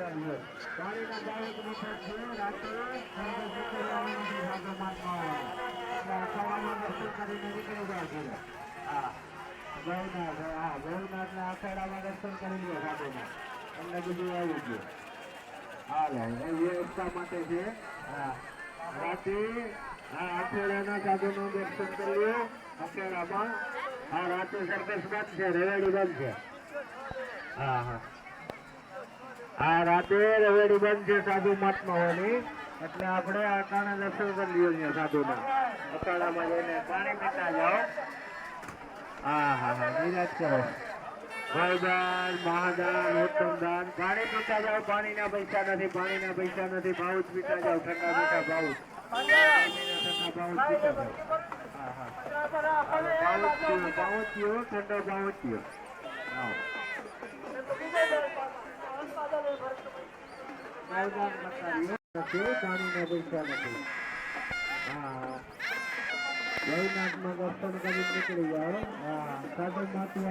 પાણીના દાવત મુઠા છે રાતે અખાડામાં દર્શન કરીને નીકળી જાય છે. હા ગૌનાથના અખાડામાં દર્શન કરી લે સાધુના તમને બધું આવી ગયું. હા એ વ્યવસ્થા માટે છે. હા રાતે અખાડાના સાધુનું દર્શન કરી લે અખાડામાં. હા રાતે સર્કસ બંધ છે, રેવાડી બંધ છે. હા રાતે રવેડી બંધ છે સાધુ મહાત્માઓની, એટલે આપણે અટાણે દર્શન કરી લઈએ સાધુના અખાડામાં જઈને પાણી પીતા જાઓ. નિરાશ કરો ભાઈદાન મહાદાન ઉત્તમદાન પાણી પીતા જાઓ. પાણીના પૈસા નથી, પાણીના પૈસા નથી. ભાવ પીતા જાઓ, ઠંડા મીઠા ભાવ ઠંડો પાઉચીઓ. પાણીના પૈસા નથી. ગૌનાથમાં દર્શન કરી નીકળી જાઓ. સાધુ માતી